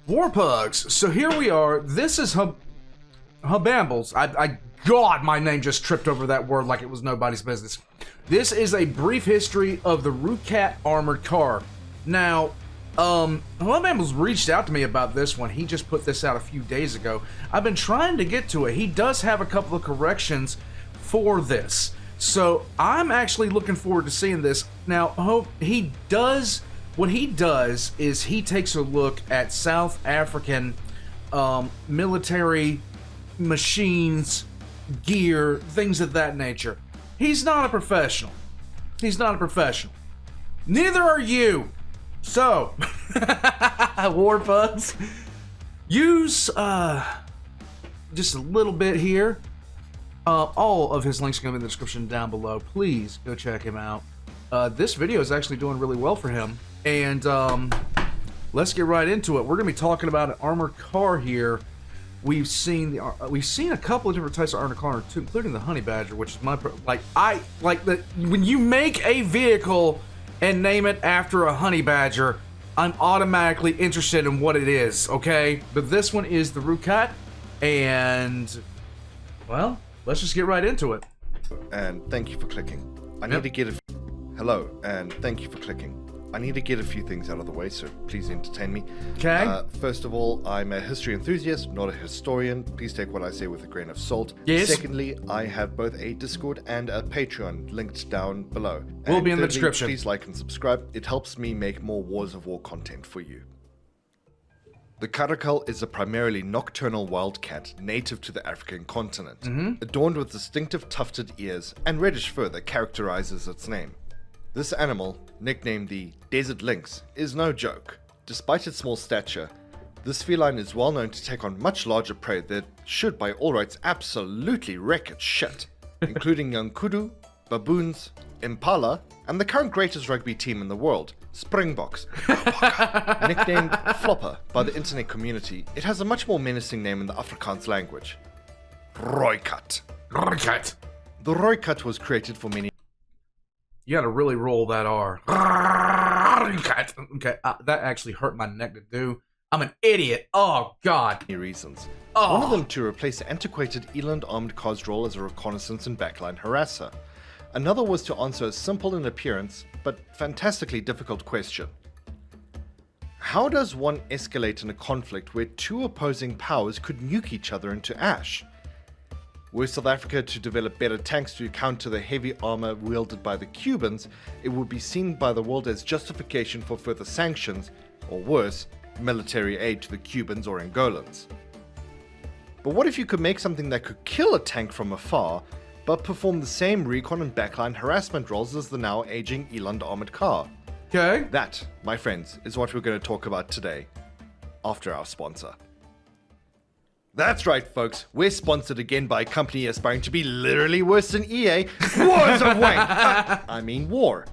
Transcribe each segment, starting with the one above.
War Pugs. So here we are. This is Hobambles. God, my name just tripped over that word like it was nobody's business. This is a brief history of the Rooikat armored car. Now, Hobambles reached out to me about this one. He just put this out a few days ago. I've been trying to get to it. He does have a couple of corrections for this. So I'm actually looking forward to seeing this. Now, what he does is he takes a look at South African military machines, gear, things of that nature. He's not a professional. Neither are you. So, War Pugs, use just a little bit here. All of his links are going to be in the description down below. Please go check him out. This video is actually doing really well for him. And let's get right into it. We're going to be talking about an armored car here. We've seen a couple of different types of armored car, including the Honey Badger, which is my when you make a vehicle and name it after a Honey Badger, I'm automatically interested in what it is. Okay, but this one is the Rooikat, and well, let's just get right into it. And thank you for clicking. Hello, and thank you for clicking. I need to get a few things out of the way, so please entertain me. Okay. First of all, I'm a history enthusiast, not a historian. Please take what I say with a grain of salt. Yes. Secondly, I have both a Discord and a Patreon linked down below. Will and be in the thirdly, description. Please like and subscribe. It helps me make more Wars of War content for you. The caracal is a primarily nocturnal wildcat native to the African continent, adorned with distinctive tufted ears and reddish fur that characterizes its name. This animal, nicknamed the Desert Lynx, is no joke. Despite its small stature, this feline is well known to take on much larger prey that should by all rights absolutely wreck its shit, including young kudu, baboons, impala, and the current greatest rugby team in the world, Springboks. Nicknamed Flopper by the internet community, it has a much more menacing name in the Afrikaans language. Rooikat. Rooikat. The Rooikat was created for many. You gotta really roll that R. Okay, that actually hurt my neck to do. I'm an idiot. Oh, God. Reasons. Oh. One of them to replace the antiquated Eland armored car's role as a reconnaissance and backline harasser. Another was to answer a simple in appearance, but fantastically difficult question. How does one escalate in a conflict where two opposing powers could nuke each other into ash? Were South Africa to develop better tanks to counter the heavy armor wielded by the Cubans, it would be seen by the world as justification for further sanctions, or worse, military aid to the Cubans or Angolans. But what if you could make something that could kill a tank from afar, but perform the same recon and backline harassment roles as the now aging Eland armored car? Okay. That, my friends, is what we're going to talk about today, after our sponsor. That's right, folks. We're sponsored again by a company aspiring to be literally worse than EA. Wars of Wank! I mean war.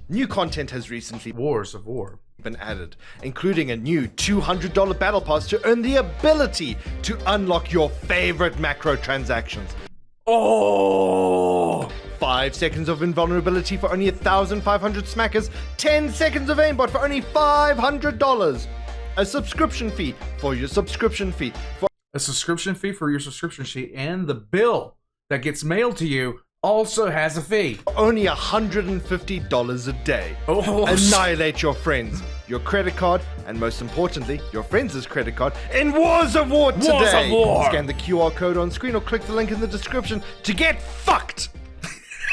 New content has recently Wars of War been added, including a new $200 battle pass to earn the ability to unlock your favorite macro transactions. Oh! 5 seconds of invulnerability for only 1,500 smackers, 10 seconds of aimbot for only $500. A subscription fee for your subscription fee. A subscription fee for your subscription sheet, and the bill that gets mailed to you also has a fee. Only $150 a day. Oh, annihilate your friends, your credit card, and most importantly, your friends' credit card in Wars of War today. Wars of War. Scan the QR code on screen or click the link in the description to get fucked.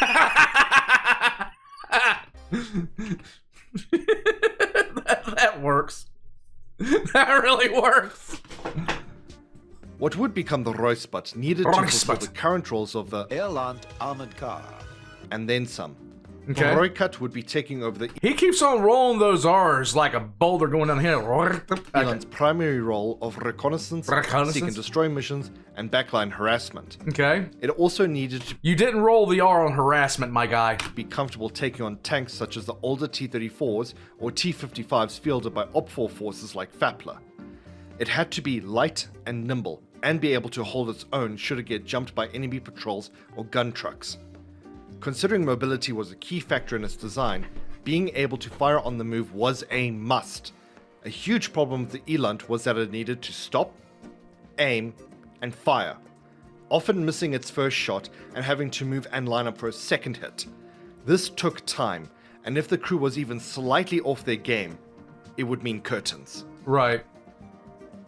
that works. That really works. What would become the Rooikat needed to fulfill the current roles of the Eland armored car. and then some. Okay. The Rooikat would be taking over the He keeps on rolling those R's like a boulder going down hill. Eland's primary role of reconnaissance, seek and destroy missions, and backline harassment. Okay. It also needed to You didn't roll the R on harassment, my guy. be comfortable taking on tanks such as the older T-34s or T-55s fielded by Op-4 forces like Fapla. It had to be light and nimble, and be able to hold its own should it get jumped by enemy patrols or gun trucks. Considering mobility was a key factor in its design, being able to fire on the move was a must. A huge problem with the Eland was that it needed to stop, aim, and fire, often missing its first shot and having to move and line up for a second hit. This took time, and if the crew was even slightly off their game, it would mean curtains. Right.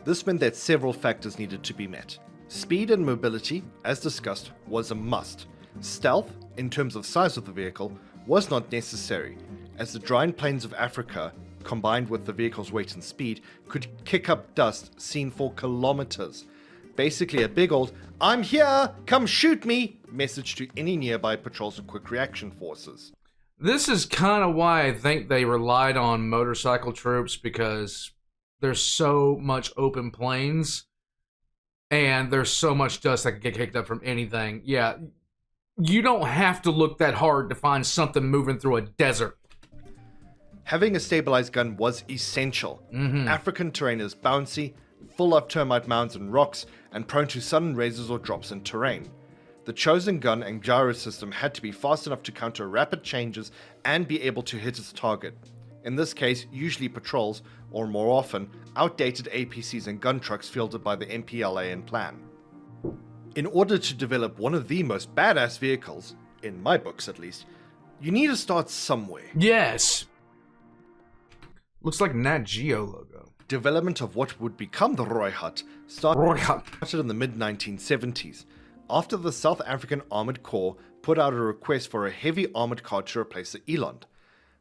This meant that several factors needed to be met. Speed and mobility, as discussed, was a must. Stealth, in terms of size of the vehicle, was not necessary, as the drying plains of Africa, combined with the vehicle's weight and speed, could kick up dust seen for kilometers. Basically a big old, "I'm here, come shoot me," message to any nearby patrols or quick reaction forces. This is kind of why I think they relied on motorcycle troops, because there's so much open plains and there's so much dust that can get kicked up from anything. Yeah, you don't have to look that hard to find something moving through a desert. Having a stabilized gun was essential. African terrain is bouncy, full of termite mounds and rocks, and prone to sudden raises or drops in terrain. The chosen gun and gyro system had to be fast enough to counter rapid changes and be able to hit its target. In this case, usually patrols, or more often, outdated APCs and gun trucks fielded by the MPLA in plan. In order to develop one of the most badass vehicles, in my books at least, you need to start somewhere. Yes. Looks like Nat Geo logo. Development of what would become the Rooikat started in the mid-1970s, after the South African Armoured Corps put out a request for a heavy armoured car to replace the Eland.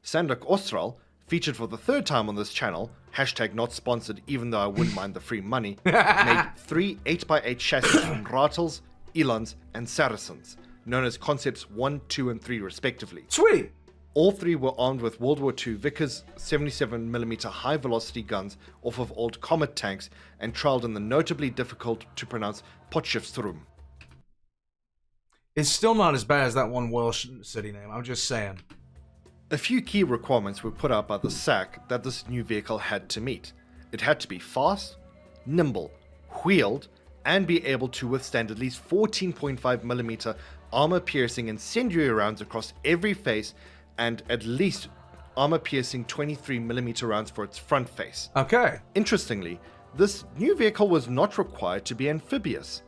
Sandock Austral, featured for the third time on this channel, hashtag not sponsored even though I wouldn't mind the free money, made 3 8x8 chassis from Rattles, Elands, and Saracens, known as Concepts 1, 2, and 3 respectively. Sweet! All three were armed with World War II Vickers 77mm high-velocity guns off of old Comet tanks and trialled in the notably difficult-to-pronounce Potchefstroom. It's still not as bad as that one Welsh city name, I'm just saying. A few key requirements were put out by the SAC that this new vehicle had to meet. It had to be fast, nimble, wheeled, and be able to withstand at least 14.5mm armor-piercing incendiary rounds across every face and at least armor-piercing 23mm rounds for its front face. Okay. Interestingly, this new vehicle was not required to be amphibious.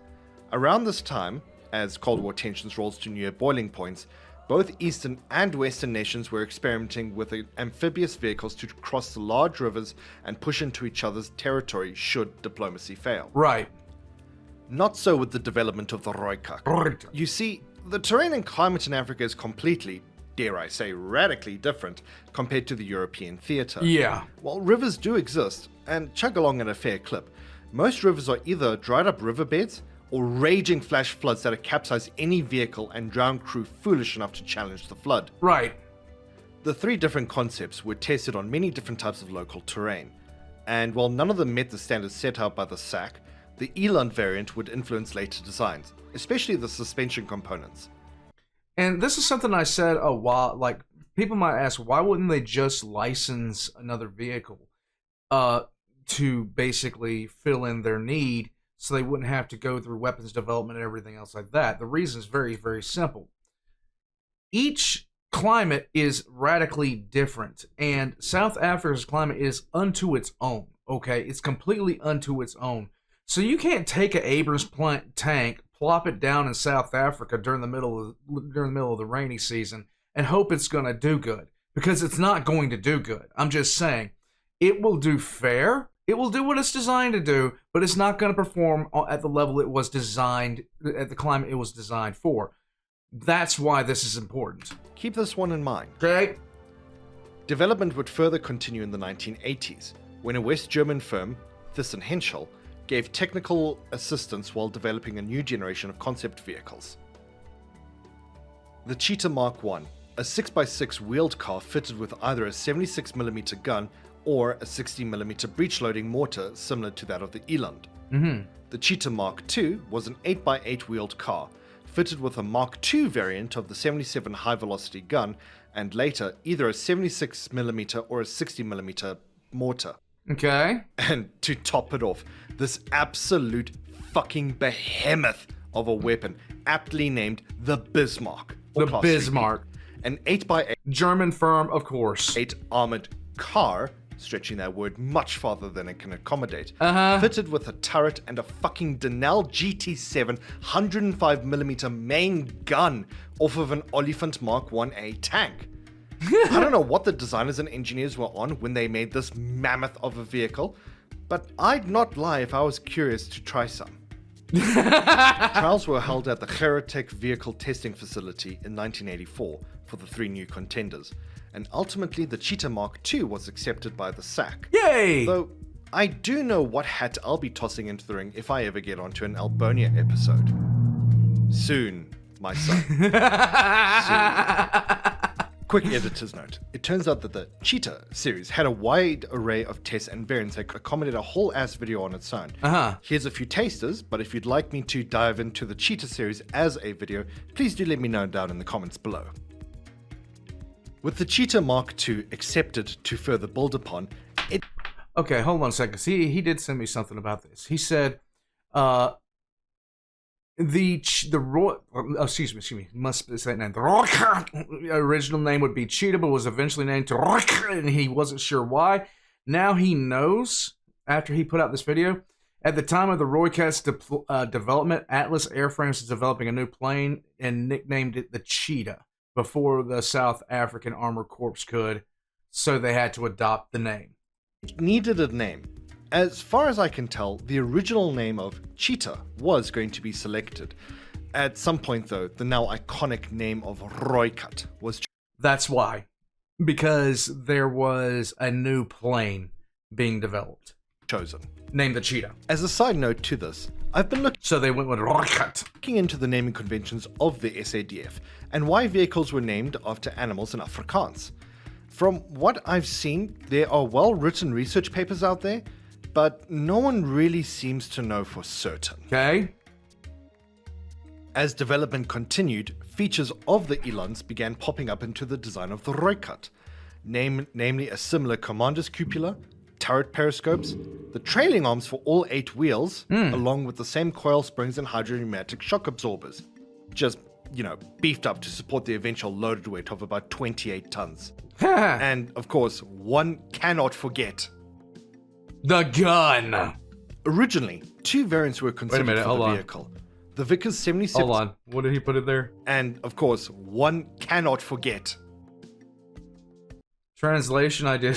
Around this time, as Cold War tensions rose to near boiling points, both Eastern and Western nations were experimenting with amphibious vehicles to cross the large rivers and push into each other's territory should diplomacy fail. Right. Not so with the development of the Rooikat. You see, the terrain and climate in Africa is completely, dare I say, radically different compared to the European theatre. Yeah. While rivers do exist, and chug along at a fair clip, most rivers are either dried up riverbeds or raging flash floods that capsize any vehicle and drown crew foolish enough to challenge the flood. Right. The 3 different concepts were tested on many different types of local terrain, and while none of them met the standards set out by the SAC, the Eland variant would influence later designs, especially the suspension components. And this is something I said a while, like, people might ask, why wouldn't they just license another vehicle to basically fill in their need so they wouldn't have to go through weapons development and everything else like that? The reason is very, very simple. Each climate is radically different, and South Africa's climate is unto its own, okay? It's completely unto its own. So you can't take an Abrams tank, plop it down in South Africa during the middle of the rainy season and hope it's going to do good, because it's not going to do good. I'm just saying, it will do fair. It will do what it's designed to do, but it's not going to perform at the level it was designed, at the climate it was designed for. That's why this is important. Keep this one in mind. Okay? Development would further continue in the 1980s, when a West German firm, Thyssen-Henschel, gave technical assistance while developing a new generation of concept vehicles. The Cheetah Mark I, a 6x6 wheeled car fitted with either a 76mm gun or a 60mm breech-loading mortar similar to that of the Eland. The Cheetah Mark II was an 8x8 wheeled car, fitted with a Mark II variant of the 77 high-velocity gun, and later either a 76mm or a 60mm mortar. Okay. And to top it off, this absolute fucking behemoth of a weapon, aptly named the Bismarck. The Bismarck. An 8x8 German firm, of course. armored car stretching that word much farther than it can accommodate, Uh-huh. fitted with a turret and a fucking Denel GT7 105mm main gun off of an Oliphant Mark 1A tank. I don't know what the designers and engineers were on when they made this mammoth of a vehicle, but I'd not lie if I was curious to try some. Trials were held at the Cheetah Vehicle Testing Facility in 1984 for the 3 new contenders, and ultimately the Cheetah Mark II was accepted by the SAC. Yay! Though I do know what hat I'll be tossing into the ring if I ever get onto an Albonia episode. Soon, my son. Soon. Quick editor's note. It turns out that the Cheetah series had a wide array of tests and variants that could accommodate a whole ass video on its own. Uh-huh. Here's a few tasters, but if you'd like me to dive into the Cheetah series as a video, please do let me know down in the comments below. With the Cheetah Mark II accepted to further build upon, it... Okay, hold on a second. See, he did send me something about this. He said, excuse me, must say that name. The Rooikat original name would be Cheetah, but was eventually named to Rooikat, and he wasn't sure why. Now he knows, after he put out this video. At the time of the Rooikat's development, Atlas Airframes was developing a new plane and nicknamed it the Cheetah before the South African Armored Corps could, so they had to adopt the name. It needed a name. As far as I can tell, the original name of Cheetah was going to be selected. At some point, though, the now iconic name of Rooikat was That's why. Because there was a new plane being developed, chosen. named the Cheetah. As a side note to this, I've been So they went with Rooikat. looking into the naming conventions of the SADF and why vehicles were named after animals in Afrikaans. From what I've seen, there are well-written research papers out there, but no one really seems to know for certain. Okay? As development continued, features of the Elons began popping up into the design of the Rooikat, namely a similar commander's cupola, turret periscopes, the trailing arms for all 8 wheels, along with the same coil springs and hydropneumatic shock absorbers. Just, beefed up to support the eventual loaded weight of about 28 tons. And, of course, one cannot forget The gun. Originally, 2 variants were considered minute, for hold the on. vehicle. The Vickers 77, Hold on. What did he put in there? and of course, one cannot forget Translation, I did.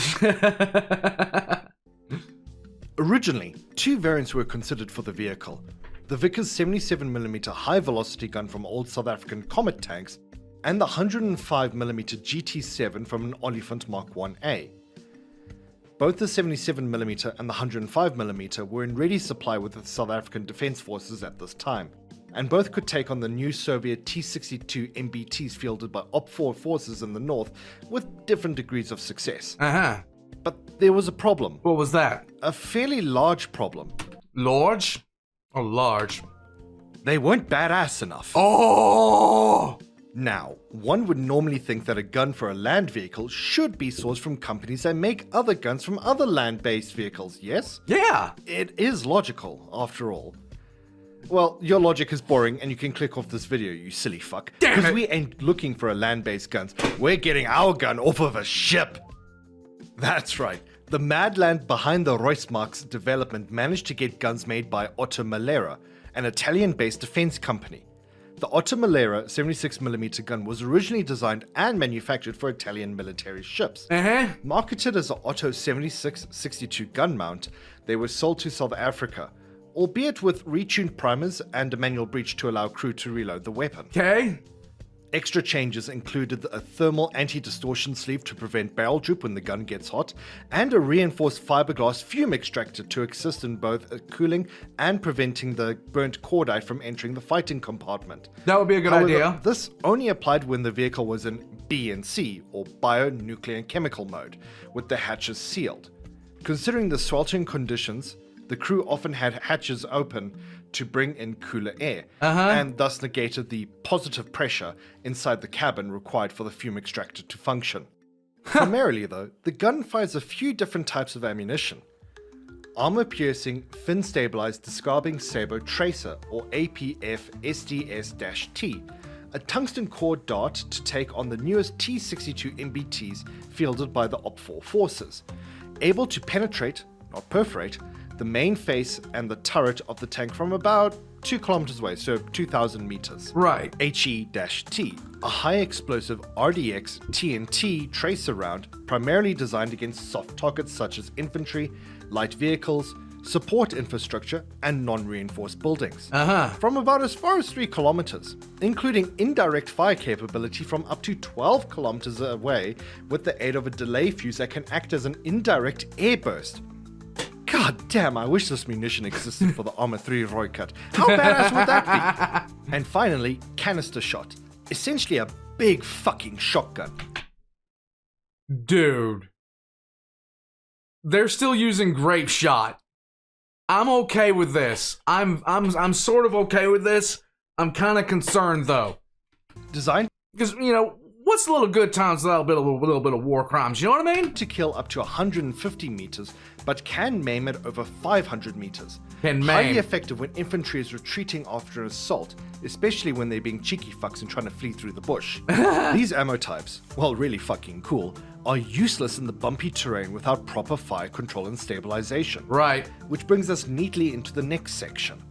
Originally, 2 variants were considered for the vehicle. The Vickers 77mm high-velocity gun from old South African Comet tanks, and the 105mm GT7 from an Oliphant Mark 1A. Both the 77mm and the 105mm were in ready supply with the South African Defence Forces at this time, and both could take on the new Soviet T-62 MBTs fielded by Op-4 forces in the north with different degrees of success. Uh-huh. But there was a problem. What was that? A fairly large problem. Large? Or large? They weren't badass enough. Oh! Now, one would normally think that a gun for a land vehicle should be sourced from companies that make other guns from other land-based vehicles, yes? Yeah! It is logical, after all. Well, your logic is boring and you can click off this video, you silly fuck. Damn Because it. we ain't looking for a land-based guns, we're getting our gun off of a ship. That's right. The madland behind the Reusmark's development managed to get guns made by Otto Malera, an Italian-based defense company. The Otto Malera 76mm gun was originally designed and manufactured for Italian military ships. Uh-huh. Marketed as the Otto 76-62 gun mount, they were sold to South Africa, albeit with retuned primers and a manual breech to allow crew to reload the weapon. Okay. Extra changes included a thermal anti-distortion sleeve to prevent barrel droop when the gun gets hot, and a reinforced fiberglass fume extractor to assist in both cooling and preventing the burnt cordite from entering the fighting compartment. That would be a good However, idea. this only applied when the vehicle was in B&C, or bio, nuclear, and chemical mode, with the hatches sealed. Considering the sweltering conditions, the crew often had hatches open to bring in cooler air, and thus negated the positive pressure inside the cabin required for the fume extractor to function. Primarily, though, the gun fires a few different types of ammunition. Armor-piercing, fin-stabilized Descarbing Sabo Tracer, or APF SDS-T, a tungsten core dart to take on the newest T-62 MBTs fielded by the Op-4 forces. able to penetrate, not perforate, the main face and the turret of the tank from about 2 kilometers away, so 2,000 meters. Right. HE-T, a high explosive RDX TNT tracer round primarily designed against soft targets such as infantry, light vehicles, support infrastructure, and non-reinforced buildings. From about as far as 3 kilometers, including indirect fire capability from up to 12 kilometers away with the aid of a delay fuse that can act as an indirect airburst. God damn, I wish this munition existed for the Armor 3 Rooikat. How badass would that be? And finally, canister shot. Essentially a big fucking shotgun. Dude. They're still using grape shot. I'm okay with this. I'm sort of okay with this. I'm kind of concerned though. Designed Because, you know, what's a little good times without a little bit of war crimes, you know what I mean? to kill up to 150 meters, but can maim at over 500 meters. Can Highly maim. effective when infantry is retreating after an assault, especially when they're being cheeky fucks and trying to flee through the bush. These ammo types, while really fucking cool, are useless in the bumpy terrain without proper fire control and stabilization. Right. Which brings us neatly into the next section.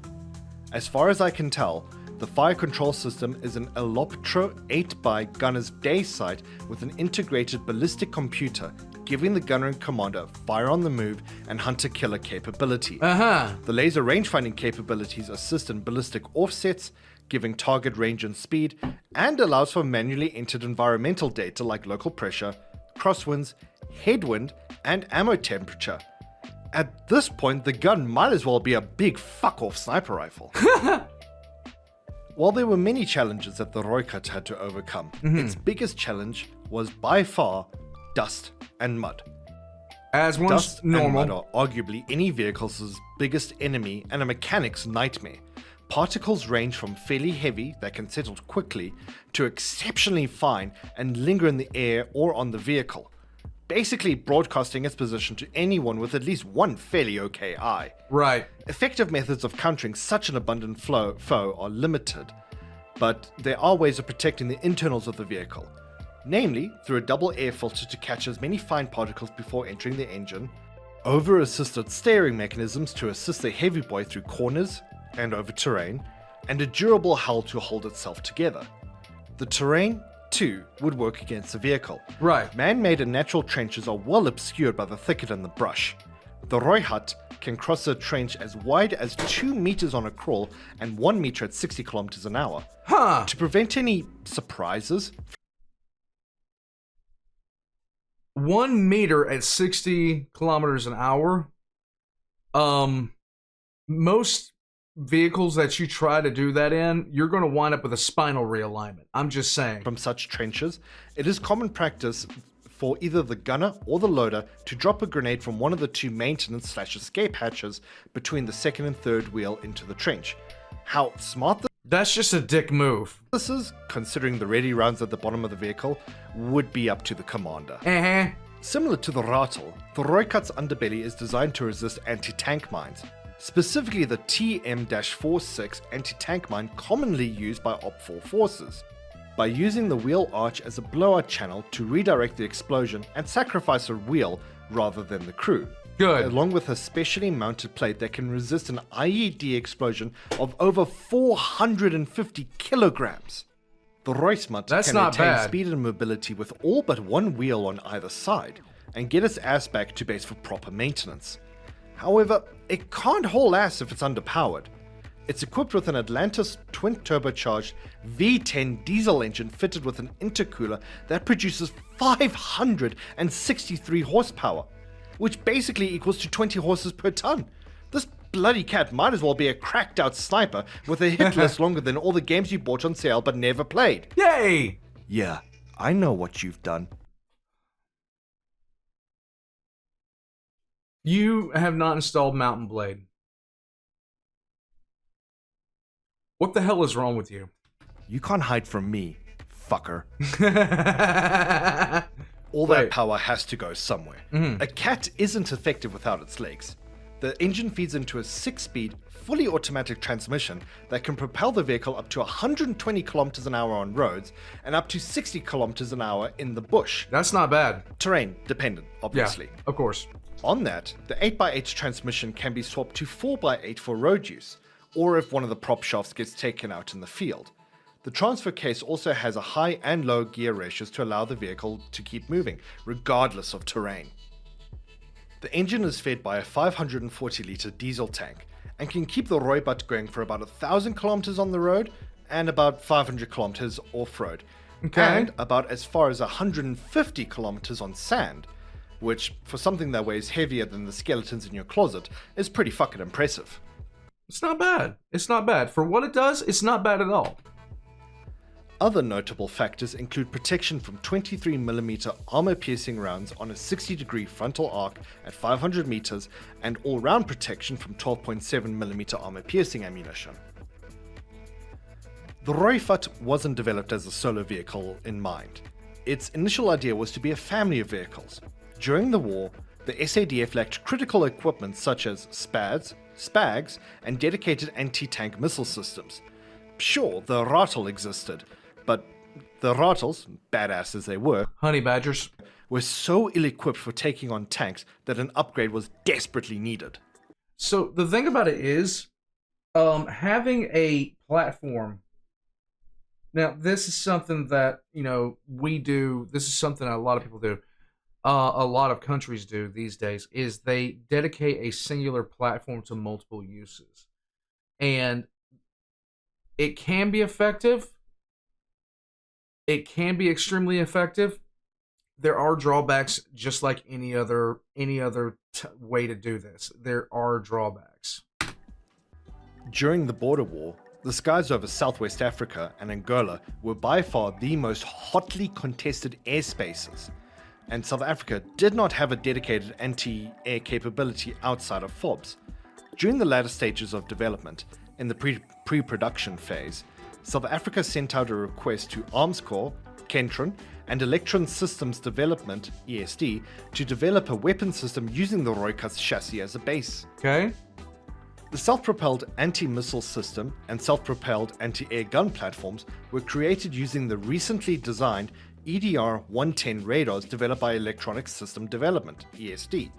As far as I can tell, the fire control system is an Eloptra 8x gunner's day sight with an integrated ballistic computer, giving the gunner and commander fire on the move and hunter-killer capability. The laser range-finding capabilities assist in ballistic offsets, giving target range and speed, and allows for manually entered environmental data like local pressure, crosswinds, headwind, and ammo temperature. At this point, the gun might as well be a big fuck-off sniper rifle. While there were many challenges that the Rooikat had to overcome, its biggest challenge was by far dust and mud. As one's Dust and mud normal. are arguably any vehicle's biggest enemy and a mechanic's nightmare. Particles range from fairly heavy that can settle quickly to exceptionally fine and linger in the air or on the vehicle, basically broadcasting its position to anyone with at least one fairly okay eye. Right. Effective methods of countering such an abundant foe are limited, but there are ways of protecting the internals of the vehicle, namely through a double air filter to catch as many fine particles before entering the engine, over-assisted steering mechanisms to assist the heavy boy through corners and over terrain, and a durable hull to hold itself together. The terrain, too, would work against the vehicle. Right. Man-made and natural trenches are well obscured by the thicket and the brush. The Rooikat can cross a trench as wide as 2 meters on a crawl and 1 meter at 60 kilometers an hour. To prevent any surprises, 1 meter at 60 kilometers an hour. Most vehicles that you try to do that in, you're going to wind up with a spinal realignment. I'm just saying. from such trenches, it is common practice for either the gunner or the loader to drop a grenade from one of the 2 maintenance/escape hatches between the second and third wheel into the trench. How smart That's just a dick move. this is, considering the ready rounds at the bottom of the vehicle, would be up to the commander. Similar to the Ratel, the Rooikat's underbelly is designed to resist anti-tank mines, specifically the TM-46 anti-tank mine commonly used by Op 4 forces, by using the wheel arch as a blowout channel to redirect the explosion and sacrifice a wheel rather than the crew. Good. Along with a specially mounted plate that can resist an IED explosion of over 450 kilograms. The Rooikat That's can not retain bad. speed and mobility with all but one wheel on either side, and get its ass back to base for proper maintenance. However, it can't haul ass if it's underpowered. It's equipped with an Atlantis twin-turbocharged V10 diesel engine fitted with an intercooler that produces 563 horsepower, which basically equals to 20 horses per ton. This bloody cat might as well be a cracked out sniper with a hit list longer than all the games you bought on sale but never played. Yay! Yeah, I know what you've done. You have not installed Mountain Blade. What the hell is wrong with you? You can't hide from me, fucker. All Wait. that power has to go somewhere. A cat isn't effective without its legs. The engine feeds into a 6-speed, fully automatic transmission that can propel the vehicle up to 120 kilometers an hour on roads and up to 60 kilometers an hour in the bush. That's not bad. Terrain dependent, obviously. Yeah, of course. On that, the 8x8 transmission can be swapped to 4x8 for road use, or if one of the prop shafts gets taken out in the field. The transfer case also has a high and low gear ratios to allow the vehicle to keep moving, regardless of terrain. The engine is fed by a 540-litre diesel tank and can keep the Rooikat going for about 1,000 kilometers on the road and about 500 kilometers off-road, and about as far as 150 kilometers on sand, which, for something that weighs heavier than the skeletons in your closet, is pretty fucking impressive. It's not bad. It's not bad. For what it does, it's not bad at all. Other notable factors include protection from 23mm armor-piercing rounds on a 60-degree frontal arc at 500 meters and all-round protection from 12.7mm armor-piercing ammunition. The Rooikat wasn't developed as a solo vehicle in mind. Its initial idea was to be a family of vehicles. During the war, the SADF lacked critical equipment such as SPADs, SPAGs, and dedicated anti-tank missile systems. Sure, the Ratel existed, but the Ratels, badass as they were, honey badgers, were so ill-equipped for taking on tanks that an upgrade was desperately needed. So the thing about it is, having a platform. Now, this is something that, we do. This is something that a lot of people do. A lot of countries do these days, is they dedicate a singular platform to multiple uses. And it can be effective. It can be extremely effective. There are drawbacks, just like any other way to do this. There are drawbacks. During the border war, the skies over Southwest Africa and Angola were by far the most hotly contested airspaces, and South Africa did not have a dedicated anti-air capability outside of FOBs. During the latter stages of development, in the pre-production phase, South Africa sent out a request to Arms Corps, Kentron, and Electron Systems Development, ESD, to develop a weapon system using the Rooikat's chassis as a base. Okay. The self-propelled anti-missile system and self-propelled anti-air gun platforms were created using the recently designed EDR-110 radars developed by Electronic System Development, ESD.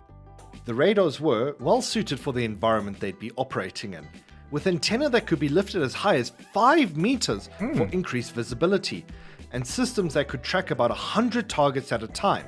The radars were well suited for the environment they'd be operating in, with antenna that could be lifted as high as 5 meters for increased visibility, and systems that could track about 100 targets at a time.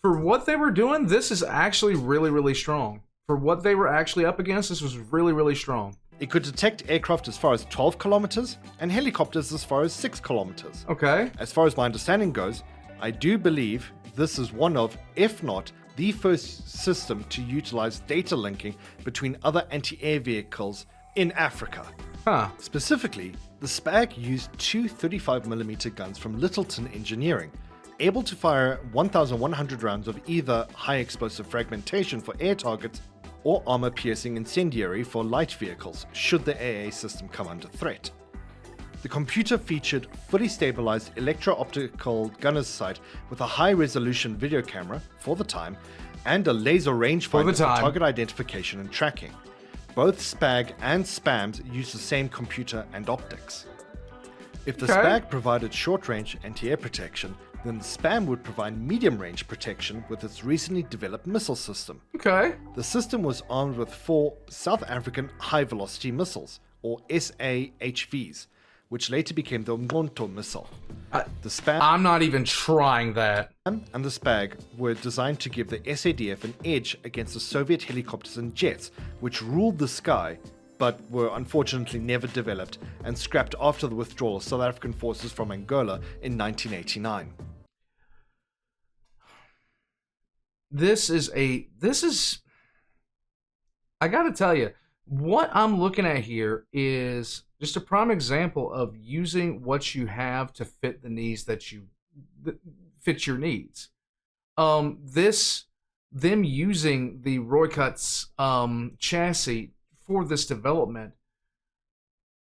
For what they were doing, this is actually really, really strong. For what they were actually up against, this was really, really strong. It could detect aircraft as far as 12 kilometers and helicopters as far as 6 kilometers. Okay. As far as my understanding goes, I do believe this is one of, if not, the first system to utilize data linking between other anti-air vehicles in Africa. Huh. Specifically, the SPAG used two 35mm guns from Littleton Engineering, able to fire 1,100 rounds of either high explosive fragmentation for air targets or armor-piercing incendiary for light vehicles, should the AA system come under threat. The computer featured fully stabilized electro-optical gunner's sight with a high-resolution video camera, for the time, and a laser rangefinder for target identification and tracking. Both SPAG and SPAMs use the same computer and optics. If the SPAG provided short-range anti-air protection, then the SPAM would provide medium-range protection with its recently developed missile system. Okay. The system was armed with 4 South African high-velocity missiles, or SAHVs, which later became the Umkhonto missile. The SPAM I'm not even trying that. and the SPAG were designed to give the SADF an edge against the Soviet helicopters and jets, which ruled the sky, but were unfortunately never developed and scrapped after the withdrawal of South African forces from Angola in 1989. I gotta tell you, what I'm looking at here is just a prime example of using what you have to fit the needs that fit your needs. Them using the Rooikat's chassis for this development,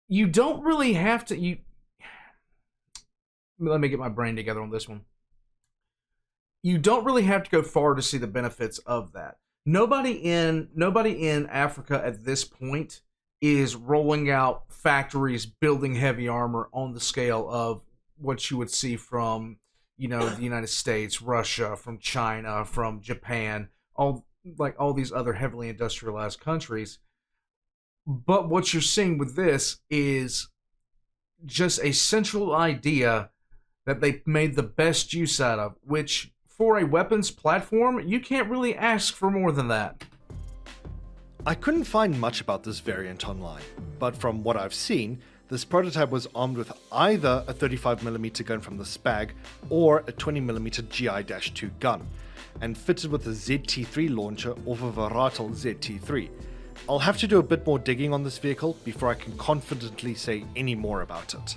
you don't really have to. Let me get my brain together on this one. You don't really have to go far to see the benefits of that. nobody in Africa at this point is rolling out factories building heavy armor on the scale of what you would see from, the United States, Russia, from China, from Japan, all these other heavily industrialized countries. But what you're seeing with this is just a central idea that they made the best use out of, which for a weapons platform, you can't really ask for more than that. I couldn't find much about this variant online, but from what I've seen, this prototype was armed with either a 35mm gun from the Spag or a 20mm GI-2 gun, and fitted with a ZT3 launcher off of a Ratel ZT3. I'll have to do a bit more digging on this vehicle before I can confidently say any more about it.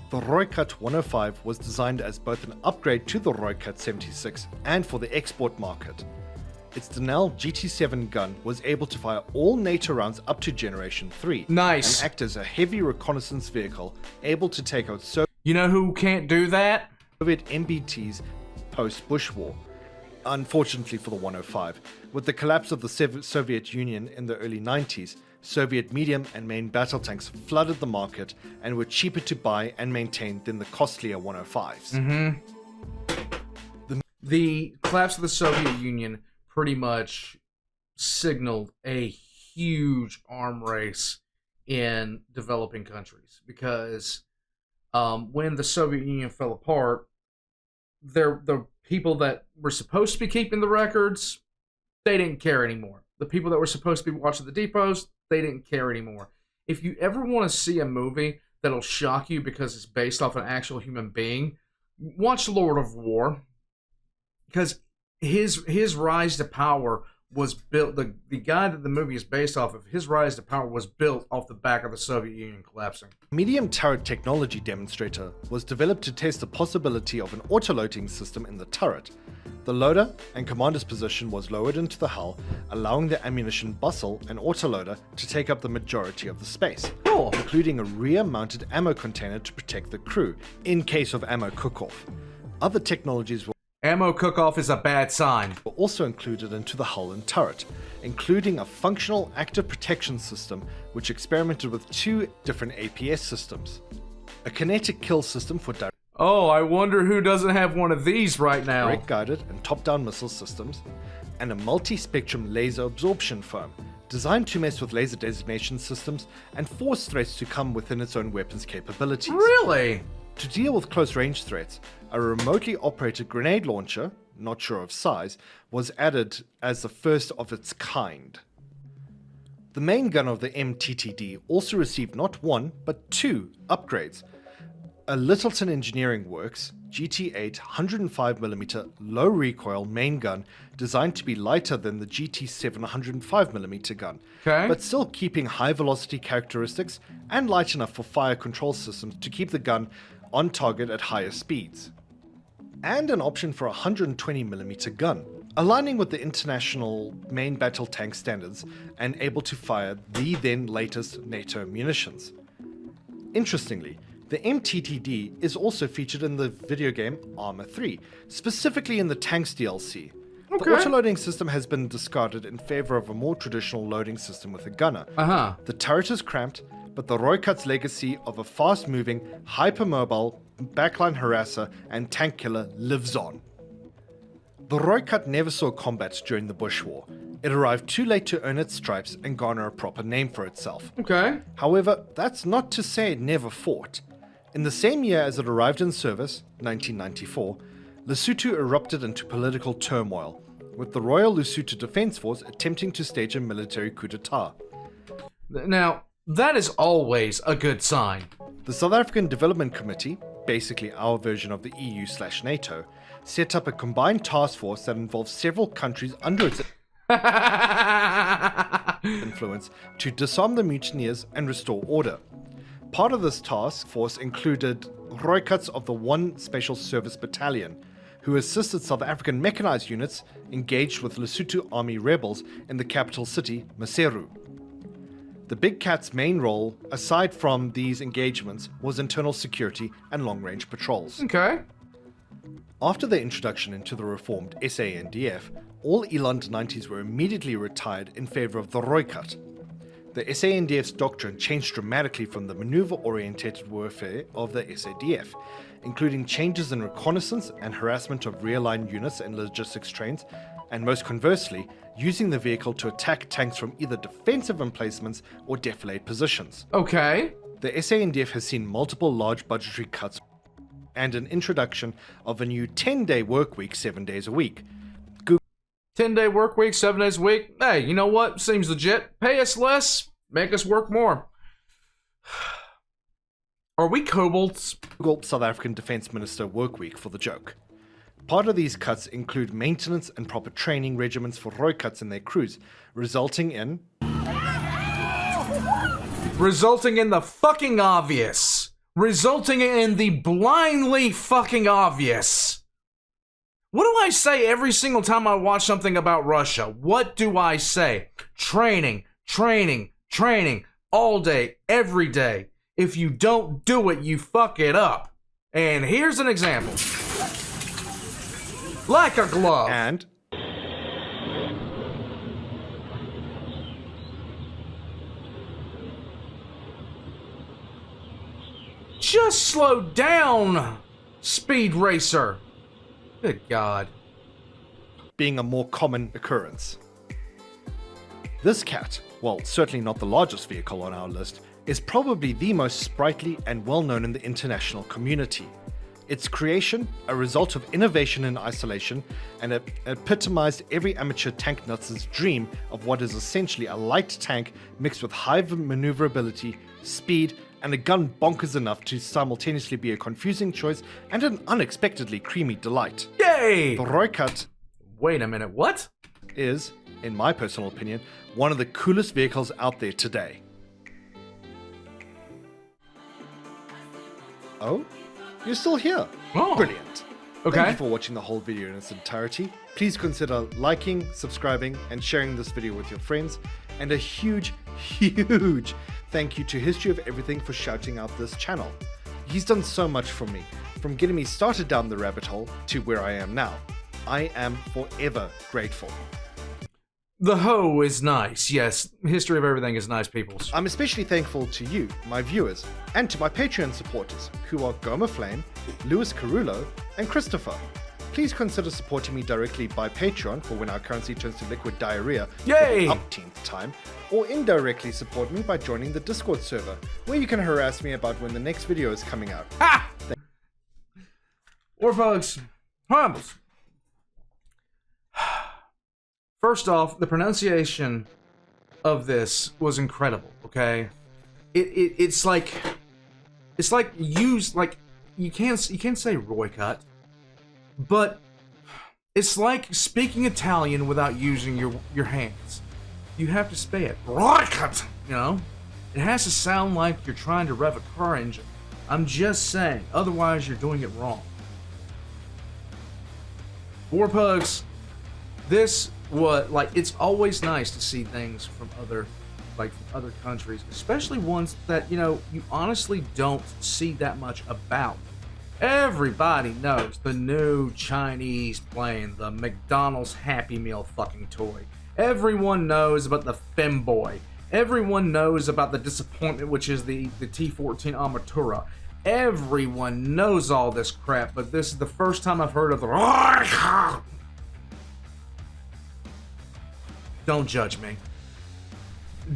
The Rooikat 105 was designed as both an upgrade to the Rooikat 76 and for the export market. Its Denel GT7 gun was able to fire all NATO rounds up to Generation 3. Nice. And act as a heavy reconnaissance vehicle, able to take out You know who can't do that? Soviet MBTs post-Bush War. Unfortunately for the 105, with the collapse of the Soviet Union in the early 90s, Soviet medium and main battle tanks flooded the market and were cheaper to buy and maintain than the costlier 105s. The collapse of the Soviet Union pretty much signaled a huge arm race in developing countries, because when the Soviet Union fell apart, the people that were supposed to be keeping the records, they didn't care anymore. The people that were supposed to be watching the depots, they didn't care anymore. If you ever want to see a movie that'll shock you because it's based off an actual human being, watch Lord of War, because his rise to power was built, the guy that the movie is based off of, his rise to power was built off the back of the Soviet Union collapsing. Medium turret technology demonstrator was developed to test the possibility of an autoloading system in the turret. The loader and commander's position was lowered into the hull, allowing the ammunition bustle and autoloader to take up the majority of the space, Cool. including a rear-mounted ammo container to protect the crew in case of ammo cook-off. Other technologies were Ammo cook-off is a bad sign. also included into the hull and turret, including a functional active protection system which experimented with 2 different APS systems, a kinetic kill system for Oh, I wonder who doesn't have one of these right now. direct guided and top-down missile systems, and a multi-spectrum laser absorption foam designed to mess with laser designation systems and force threats to come within its own weapons capabilities. Really? To deal with close-range threats, a remotely operated grenade launcher, not sure of size, was added as the first of its kind. The main gun of the MTTD also received not 1, but 2 upgrades. A Littleton Engineering Works GT8 105mm low recoil main gun designed to be lighter than the GT7 105mm gun, Okay. but still keeping high velocity characteristics and light enough for fire control systems to keep the gun on target at higher speeds. And an option for a 120mm gun, aligning with the international main battle tank standards and able to fire the then latest NATO munitions. Interestingly, the MTTD is also featured in the video game Armor 3, specifically in the Tanks DLC. Okay. The autoloading system has been discarded in favor of a more traditional loading system with a gunner. Uh-huh. The turret is cramped, but the Rooikat's legacy of a fast-moving, hypermobile, backline harasser and tank killer lives on. The Rooikat never saw combat during the Bush War. It arrived too late to earn its stripes and garner a proper name for itself. Okay. However, that's not to say it never fought. In the same year as it arrived in service, 1994, Lesotho erupted into political turmoil, with the Royal Lesotho Defence Force attempting to stage a military coup d'etat. Now, that is always a good sign. The South African Development Committee, basically our version of the EU/NATO, set up a combined task force that involves several countries under its influence to disarm the mutineers and restore order. Part of this task force included Rooikats of the 1 Special Service Battalion, who assisted South African mechanized units engaged with Lesotho Army rebels in the capital city, Maseru. The Big Cat's main role, aside from these engagements, was internal security and long-range patrols. Okay. After their introduction into the reformed SANDF, all Eland 90s were immediately retired in favor of the Rooikat. The SANDF's doctrine changed dramatically from the maneuver-oriented warfare of the SADF, including changes in reconnaissance and harassment of rear-line units and logistics trains, and most conversely, using the vehicle to attack tanks from either defensive emplacements or defilade positions. Okay. The SANDF has seen multiple large budgetary cuts and an introduction of a new 10-day work week 7 days a week. 10-day work week, 7 days a week. Hey, you know what? Seems legit. Pay us less, make us work more. Are we kobolds? Google South African Defence Minister work week for the joke. Part of these cuts include maintenance and proper training regimens for Rooikats and their crews, resulting in the fucking obvious. Resulting in the blindly fucking obvious. What do I say every single time I watch something about Russia? What do I say? Training, training, training, all day, every day. If you don't do it, you fuck it up. And here's an example. Like a glove. And just slow down, Speed Racer. Good God. being a more common occurrence. This cat, while certainly not the largest vehicle on our list, is probably the most sprightly and well-known in the international community. Its creation, a result of innovation in isolation, and it epitomized every amateur tank nut's dream of what is essentially a light tank mixed with high maneuverability, speed, and a gun bonkers enough to simultaneously be a confusing choice and an unexpectedly creamy delight. Yay! The Rooikat Wait a minute, what? is, in my personal opinion, one of the coolest vehicles out there today. Oh? You're still here. Oh. Brilliant. Okay. Thank you for watching the whole video in its entirety. Please consider liking, subscribing, and sharing this video with your friends. And a huge, huge thank you to History of Everything for shouting out this channel. He's done so much for me, from getting me started down the rabbit hole to where I am now. I am forever grateful. The hoe is nice, yes. History of Everything is nice, peoples. I'm especially thankful to you, my viewers, and to my Patreon supporters, who are Goma Flame, Lewis Carullo, and Christopher. Please consider supporting me directly by Patreon for when our currency turns to liquid diarrhea Yay! for the upteenth time, or indirectly support me by joining the Discord server, where you can harass me about when the next video is coming out. Ha! Or folks, Hobambles. First off, the pronunciation of this was incredible, okay? It's like you can't say Rooikat, but it's like speaking Italian without using your hands. You have to say it Rooikat, you know? It has to sound like you're trying to rev a car engine. I'm just saying, otherwise you're doing it wrong. War Pugs, this what it's always nice to see things from other countries, especially ones that you honestly don't see that much about. Everybody knows the new Chinese plane, the McDonald's Happy Meal fucking toy. Everyone knows about the Femboy. Everyone knows about the disappointment, which is the T-14 Armatura. Everyone knows all this crap, but this is the first time I've heard of the. Don't judge me.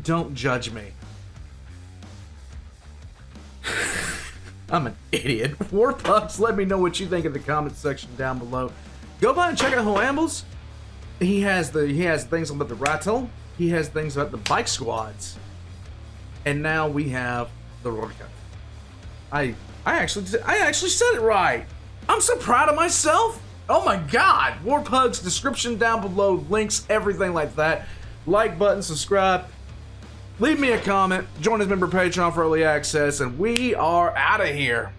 Don't judge me. I'm an idiot. War Pups, let me know what you think in the comment section down below. Go by and check out Hobambles. He has things about the Rattle. He has things about the bike squads. And now we have the Rooikat. I actually said it right. I'm so proud of myself. Oh my god! War Pugs, description down below, links, everything like that. Like button, subscribe, leave me a comment, join his member Patreon for early access, and we are out of here.